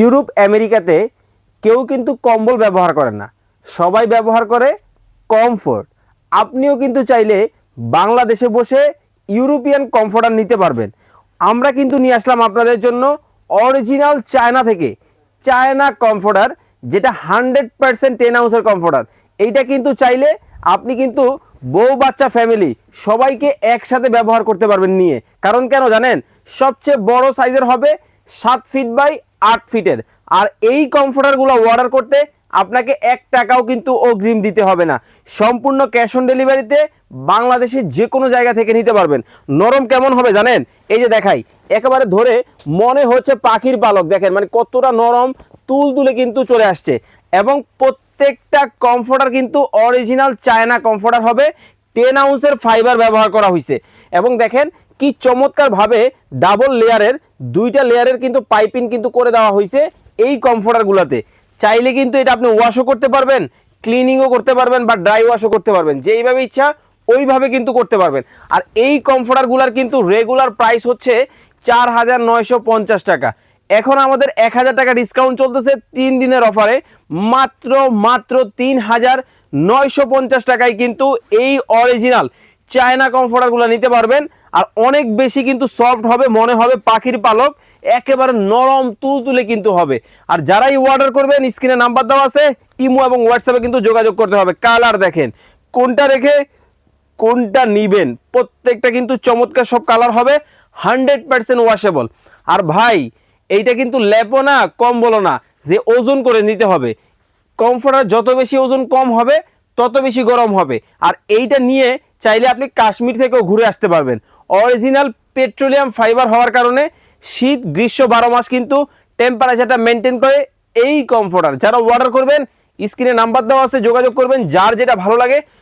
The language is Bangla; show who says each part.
Speaker 1: ইউরোপ আমেরিকাতে কেউ কিন্তু কম্বল ব্যবহার করে না, সবাই ব্যবহার করে কমফোর্ট। আপনিও কিন্তু চাইলে বাংলাদেশে বসে ইউরোপিয়ান কমফোর্টার নিতে পারবেন। আমরা কিন্তু নিয়ে আসলাম আপনাদের জন্য অরিজিনাল চায়না থেকে চায়না কমফোর্টার, যেটা 100% 10 আউন্সের কমফোর্টার। এইটা কিন্তু চাইলে আপনি কিন্তু বউ বাচ্চা ফ্যামিলি সবাইকে একসাথে ব্যবহার করতে পারবেন নিয়ে। কারণ কেন জানেন, সবচেয়ে বড় সাইজের হবে 7 ফিট বাই 8 ফিটের। আর এই কমফোর্টারগুলো অর্ডার করতে আপনাকে 1 টাকাও কিন্তু অগ্রিম দিতে হবে না, সম্পূর্ণ ক্যাশ অন ডেলিভারিতে বাংলাদেশের যে কোনো জায়গা থেকে নিতে পারবেন। নরম কেমন হবে জানেন, এই যে দেখাই, একেবারে ধরে মনে হচ্ছে পাখির পালক। দেখেন মানে কতটা নরম, তুল তুলে কিন্তু চলে আসছে। এবং প্রত্যেকটা কমফোর্টার কিন্তু অরিজিনাল চায়না কমফোর্টার হবে, 10 আউন্সের ফাইবার ব্যবহার করা হয়েছে। এবং দেখেন কি চমৎকারভাবে ডাবল লেয়ারের, 2টা লেয়ারের কিন্তু পাইপিং কিন্তু করে দেওয়া হয়েছে এই কমফোর্টারগুলোতে। চাইলে কিন্তু এটা আপনি ওয়াশও করতে পারবেন, ক্লিনিংও করতে পারবেন, বা ড্রাই ওয়াশও করতে পারবেন, যেইভাবে ইচ্ছা ওইভাবে কিন্তু করতে পারবেন। আর এই কমফোর্টারগুলোর কিন্তু রেগুলার প্রাইস হচ্ছে 4,950 টাকা। এখন আমাদের 1,000 টাকা ডিসকাউন্ট চলতেছে 3 দিনের অফারে, মাত্র মাত্র 3,950 টাকায় কিন্তু এই অরিজিনাল চায়না কমফোর্টারগুলো নিতে পারবেন। আর অনেক বেশি কিন্তু সফট হবে, মনে হবে পাখির পালক, একেবারে নরম তুলতুলে কিন্তু হবে। আর যারাই অর্ডার করবেন স্ক্রিনে নাম্বার দেওয়া আছে, ইমো এবং হোয়াটসঅ্যাপে কিন্তু যোগাযোগ করতে হবে। কালার দেখেন কোনটা রেখে কোনটা নিবেন, প্রত্যেকটা কিন্তু চমৎকার সব কালার হবে, 100% ওয়াশেবল। আর ভাই এইটা কিন্তু ল্যাপও না কম্বলও না যে ওজন করে নিতে হবে। কমফোর্টার যত বেশি ওজন কম হবে তত বেশি গরম হবে। আর এইটা নিয়ে চাইলে আপনি কাশ্মীর থেকেও ঘুরে আসতে পারবেন। অরিজিনাল পেট্রোলিয়াম ফাইবার হওয়ার কারণে শীত গ্রীষ্ম 12 মাস কিন্তু টেম্পারেচারটা মেনটেন করে এই কমফোর্টার। যারা অর্ডার করবেন স্ক্রিনে নাম্বার দেওয়া আছে, যোগাযোগ করবেন, যার যেটা ভালো লাগে